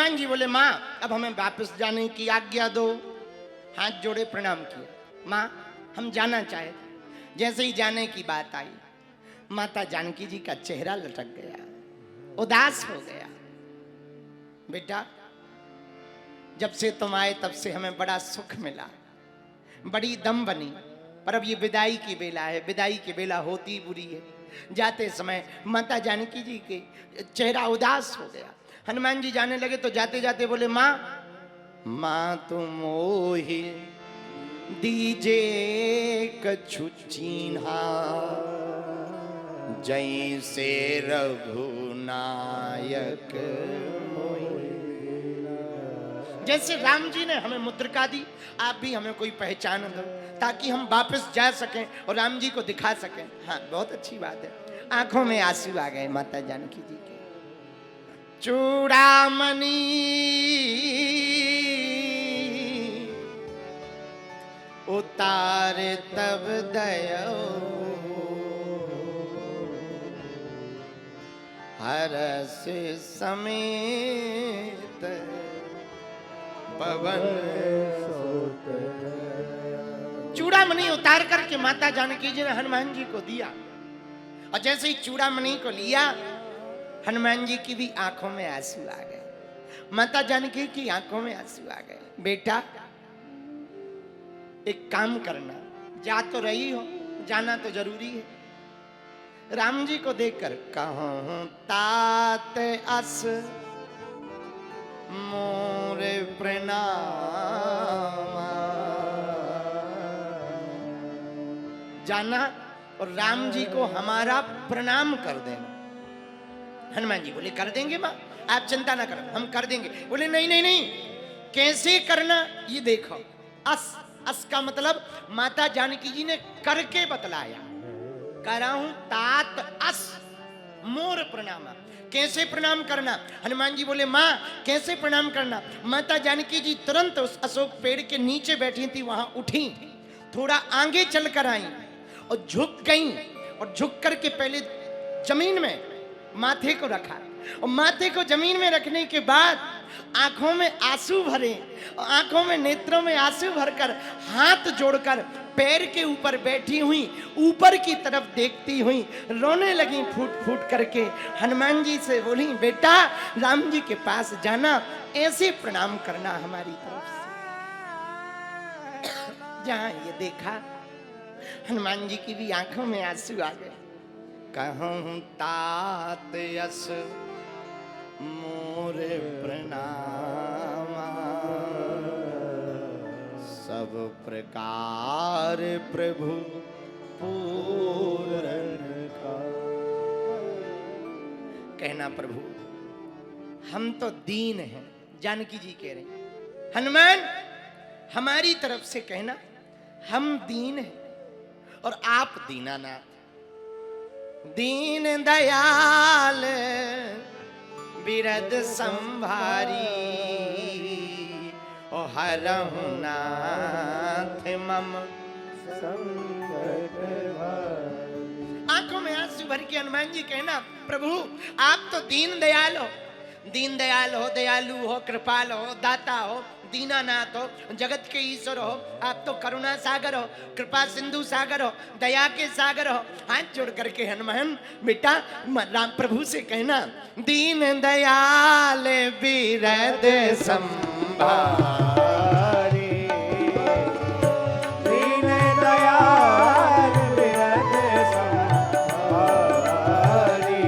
हनुमान जी बोले माँ अब हमें वापस जाने की आज्ञा दो। हाथ जोड़े प्रणाम किए, माँ हम जाना चाहे। जैसे ही जाने की बात आई माता जानकी जी का चेहरा लटक गया, उदास हो गया। बेटा जब से तुम आए तब से हमें बड़ा सुख मिला, बड़ी दम बनी, पर अब ये विदाई की बेला है। विदाई की बेला होती बुरी है। जाते समय माता जानकी जी के चेहरा उदास हो गया। हनुमान जी जाने लगे तो जाते जाते बोले माँ माँ तुम मोहि दीजे कछु चीन्हा, जैसे रघुनायक मोहि। जैसे राम जी ने हमें मुद्रिका दी, आप भी हमें कोई पहचान दो ताकि हम वापस जा सकें और राम जी को दिखा सकें। हाँ बहुत अच्छी बात है। आंखों में आंसू आ गए माता जानकी जी के। चूड़ामणि उतार तब दयो, हरस समेत पवन। चूड़ामणि उतार करके माता जानकी जी ने हनुमान जी को दिया, और जैसे ही चूड़ामणि को लिया हनुमान जी की भी आंखों में आंसू आ गए, माता जानकी की आंखों में आंसू आ गए। बेटा एक काम करना, जा तो रही हो, जाना तो जरूरी है। राम जी को देखकर कहूं तात अस मोर प्रणाम, जाना और राम जी को हमारा प्रणाम कर देना। हनुमान जी बोले कर देंगे माँ, आप चिंता ना करो, हम कर देंगे। बोले नहीं नहीं नहीं, कैसे करना ये देखो। अस, अस का मतलब माता जानकी जी ने करके बतलाया। कह रहा हूं तात अस मोर प्रणाम, कैसे प्रणाम करना। हनुमान जी बोले माँ कैसे प्रणाम करना। माता जानकी जी तुरंत उस अशोक पेड़ के नीचे बैठी थी, वहां उठी, थोड़ा आगे चलकर आई और झुक गई, और झुक करके पहले जमीन में माथे को रखा, और माथे को जमीन में रखने के बाद आंखों में आंसू भरे, और आंखों में नेत्रों में आंसू भरकर हाथ जोड़कर पैर के ऊपर बैठी हुई ऊपर की तरफ देखती हुई रोने लगी फूट फूट करके। हनुमान जी से बोली बेटा राम जी के पास जाना, ऐसे प्रणाम करना हमारी तरफ से। जहां ये देखा हनुमान जी की भी आंखों में आंसू आ गए। कहूं तात यस मोर प्रणाम, सब प्रकार प्रभु पूरन का। कहना प्रभु हम तो दीन हैं, जानकी जी कह रहे हनुमान हमारी तरफ से कहना हम दीन हैं और आप दीनानाथ। दीन दयाल बिरद संभारी, ओ हरहु नाथ मम संकट भारी। आंखों में आंसू भर के हनुमान जी कहना प्रभु आप तो दीन दयाल हो, दीन दयाल हो, दयालु हो, कृपाल हो, दाता हो, दीनानाथ हो, जगत के ईश्वर हो। आप तो करुणा सागर हो, कृपा सिंधु सागर हो, दया के सागर हो। हाथ जोड़ करके हनुमान बेटा राम प्रभु से कहना दीन दयाल बिरद संभारी, दीन दयाल बिरद संभारी,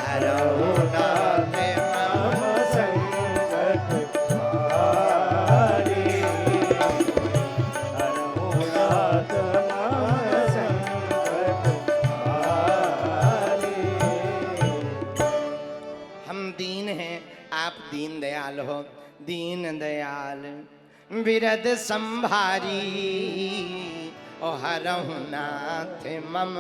हरहु नाथ मम संकट भारी, हरहु नाथ मम संकट भारी। हम दीन हैं, आप दीन दयाल हो, दीन दयाल बिरद संभारी, ओ हरहु नाथ मम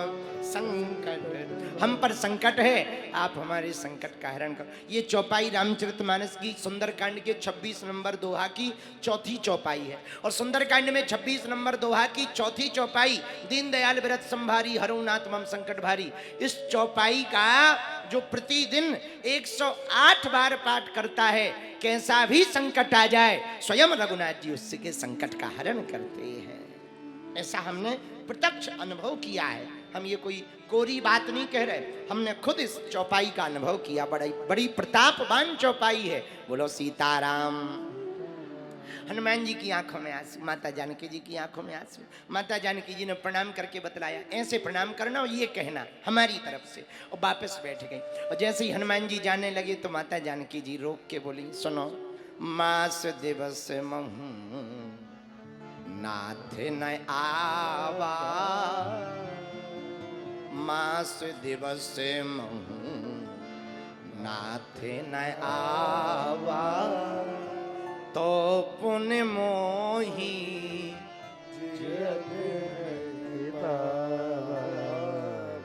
संकट। हम पर संकट है, आप हमारे संकट का हरण करो। ये चौपाई रामचरितमानस की सुंदरकांड के 26 नंबर दोहा की चौथी चौपाई है। और सुंदरकांड में 26 नंबर दोहा की चौथी चौपाई, दीनदयाल व्रत संभारी हरहु नाथ मम संकट भारी। इस चौपाई का जो प्रतिदिन 108 बार पाठ करता है, कैसा भी संकट आ जाए स्वयं रघुनाथ जी उसके संकट का हरण करते हैं। ऐसा हमने प्रत्यक्ष अनुभव किया है। हम ये कोई कोरी बात नहीं कह रहे, हमने खुद इस चौपाई का अनुभव किया। बड़ी बड़ी प्रतापवान चौपाई है। बोलो सीताराम। हनुमान जी की आंखों में आंसू, माता जानकी जी की आंखों में आंसू। माता जानकी जी ने प्रणाम करके बतलाया, ऐसे प्रणाम करना और ये कहना हमारी तरफ से, और वापस बैठ गई। और जैसे ही हनुमान जी जाने लगे तो माता जानकी जी रोक के बोली, सुनो, मास दिवस महू नाथ न आवा, मास दिवस महू नाथ न आवा, तो पुण्य मोही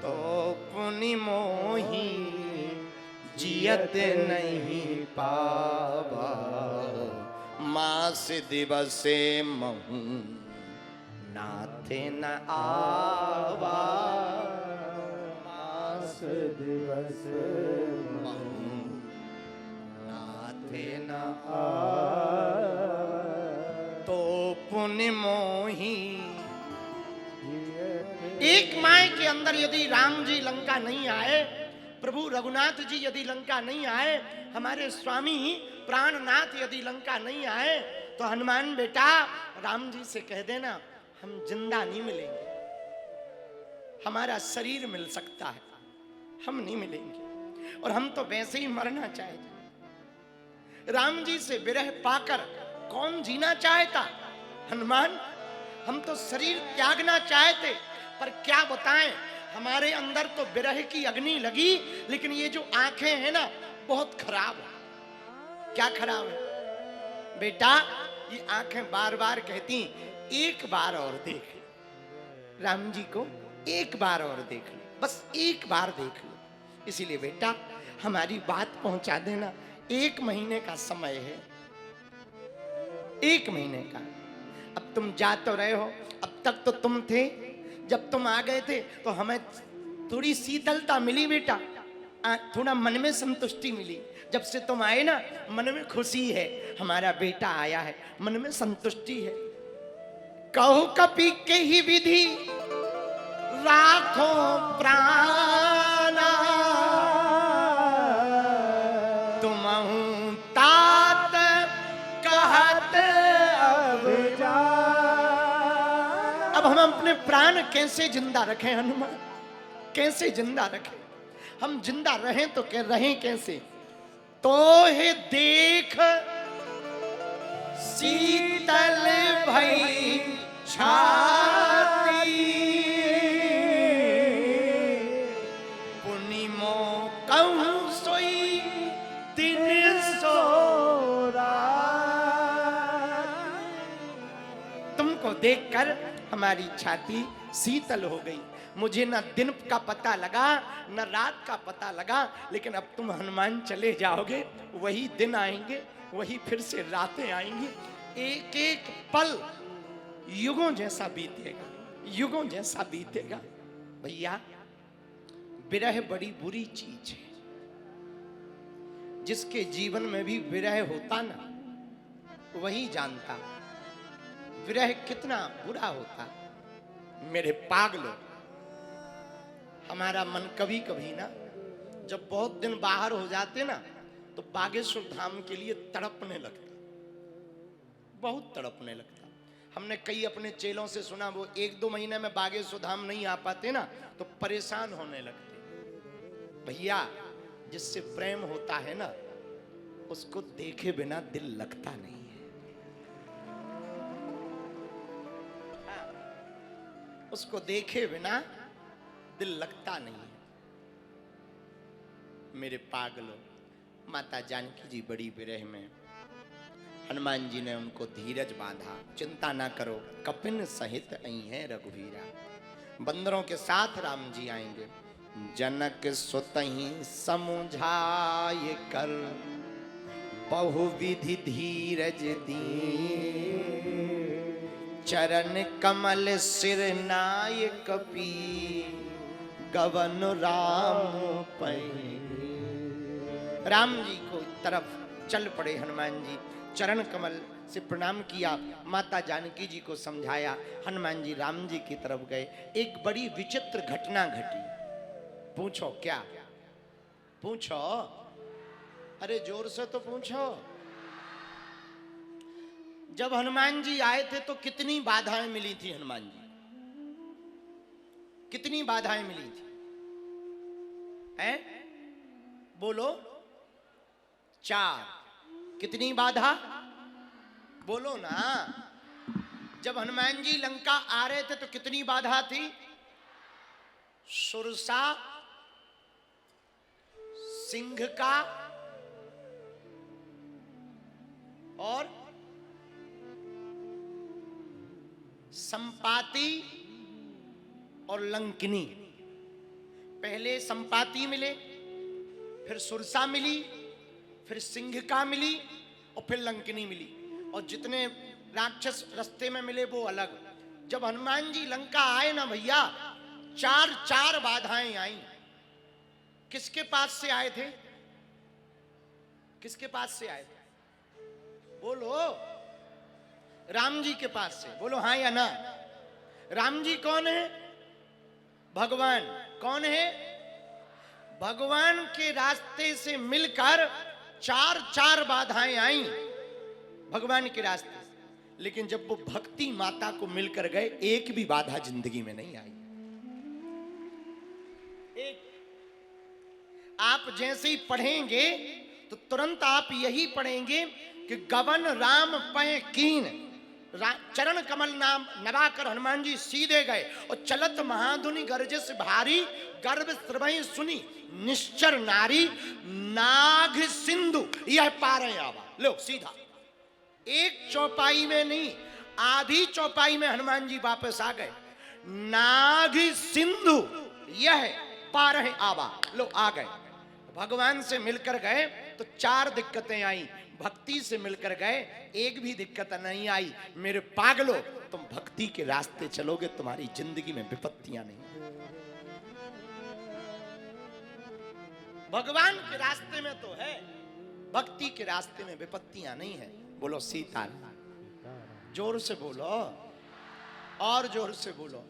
तो पुण्य मोही जियत नहीं पावा, मास दिवस महू नाथ न आवा, मास दिवस महू नाथ न आवा, तो पुण्य मोही। एक माह के अंदर यदि राम जी लंका नहीं आए, प्रभु रघुनाथ जी यदि लंका नहीं आए, हमारे स्वामी प्राणनाथ यदि लंका नहीं आए, तो हनुमान बेटा राम जी से कह देना हम जिंदा नहीं मिलेंगे। हमारा शरीर मिल सकता है, हम नहीं मिलेंगे, और हम तो वैसे ही मरना चाहते। राम जी से विरह पाकर कौन जीना चाहता? हनुमान, हम तो शरीर त्यागना चाहते, पर क्या बताएं, हमारे अंदर तो विरह की अग्नि लगी, लेकिन ये जो आंखें हैं ना बहुत खराब है। क्या खराब है बेटा? ये आंखें बार बार कहती एक बार और देख लो, राम जी को एक बार और देख लो, बस एक बार देख लो। इसीलिए बेटा हमारी बात पहुंचा देना। 1 महीने का समय है, 1 महीने का। अब तुम जा तो रहे हो, अब तक तो तुम थे, जब तुम आ गए थे तो हमें थोड़ी शीतलता मिली बेटा, थोड़ा मन में संतुष्टि मिली। जब से तुम आए ना, मन में खुशी है, हमारा बेटा आया है, मन में संतुष्टि है। कहो कपि के ही विधि राखो प्राणा, तुमहु तात कहत अब जा। अब हम अपने प्राण कैसे जिंदा रखें हनुमान, कैसे जिंदा रखें? हम जिंदा रहें तो रहें कैसे? तो है देख शीतल भई छाती, पुनिमो कहूं सोई दिन सोरा। तुमको देखकर हमारी छाती शीतल हो गई। मुझे न दिन का पता लगा न रात का पता लगा, लेकिन अब तुम हनुमान चले जाओगे, वही दिन आएंगे, वही फिर से रातें आएंगी। एक एक पल युगों जैसा बीतेगा, युगों जैसा बीतेगा। भैया विरह बड़ी बुरी चीज है। जिसके जीवन में भी विरह होता ना, वही जानता विरह कितना बुरा होता। मेरे पागलों, हमारा मन कभी कभी ना जब बहुत दिन बाहर हो जाते ना, तो बागेश्वर धाम के लिए तड़पने लगता, बहुत तड़पने लगता। हमने कई अपने चेलों से सुना, वो 1-2 महीने में बागेश्वर धाम नहीं आ पाते ना, तो परेशान होने लगते। भैया जिससे प्रेम होता है ना, उसको देखे बिना दिल लगता नहीं है। उसको देखे बिना दिल लगता नहीं है। मेरे पागलों, माता जानकी जी बड़ी विरह में, हनुमान जी ने उनको धीरज बांधा, चिंता ना करो, कपिन सहित आई है रघुवीरा। बंदरों के साथ राम जी आएंगे। जनक सुतहि समुझाय कर, बहुविधि धीरज दी। चरण कमल सिर नाय कपी, गवन राम पै। राम जी को तरफ चल पड़े हनुमान जी, चरण कमल से प्रणाम किया, माता जानकी जी को समझाया, हनुमान जी राम जी की तरफ गए। एक बड़ी विचित्र घटना घटी। पूछो क्या? पूछो, अरे जोर से तो पूछो। जब हनुमान जी आए थे तो कितनी बाधाएं मिली थी हनुमान जी? कितनी बाधाएं मिली थी? हैं? बोलो। 4। कितनी बाधा? बोलो ना। जब हनुमान जी लंका आ रहे थे तो कितनी बाधा थी? सुरसा, सिंह का और संपाति और लंकिनी। पहले संपाति मिले, फिर सुरसा मिली, फिर सिंह का मिली और फिर लंकिनी मिली। और जितने राक्षस रास्ते में मिले वो अलग। जब हनुमान जी लंका आए ना भैया, 4 बाधाएं आई। किसके पास से आए थे? किसके पास से आए थे? बोलो। राम जी के पास से। बोलो हाँ या ना। राम जी कौन है? भगवान। कौन है? भगवान के रास्ते से मिलकर 4 बाधाएं आई भगवान के रास्ते से। लेकिन जब वो भक्ति माता को मिलकर गए, एक भी बाधा जिंदगी में नहीं आई। एक। आप जैसे ही पढ़ेंगे तो तुरंत आप यही पढ़ेंगे कि गवन राम पै कीन। चरण कमल नाम नवाकर हनुमान जी सीधे गए और चलत महाधुनि गर्जस भारी, गर्भ श्रवहि सुनी निश्चर नारी, नाग सिंधु यह पारे आवा। लो सीधा, एक चौपाई में नहीं, आधी चौपाई में हनुमान जी वापस आ गए। नाग सिंधु यह पारे आवा। लो आ गए। भगवान से मिलकर गए तो 4 दिक्कतें आई, भक्ति से मिलकर गए एक भी दिक्कत नहीं आई। मेरे पागलो, तुम भक्ति के रास्ते चलोगे, तुम्हारी जिंदगी में विपत्तियां नहीं। भगवान के रास्ते में तो है, भक्ति के रास्ते में विपत्तियां नहीं है। बोलो सीता। जोर से बोलो, और जोर से बोलो।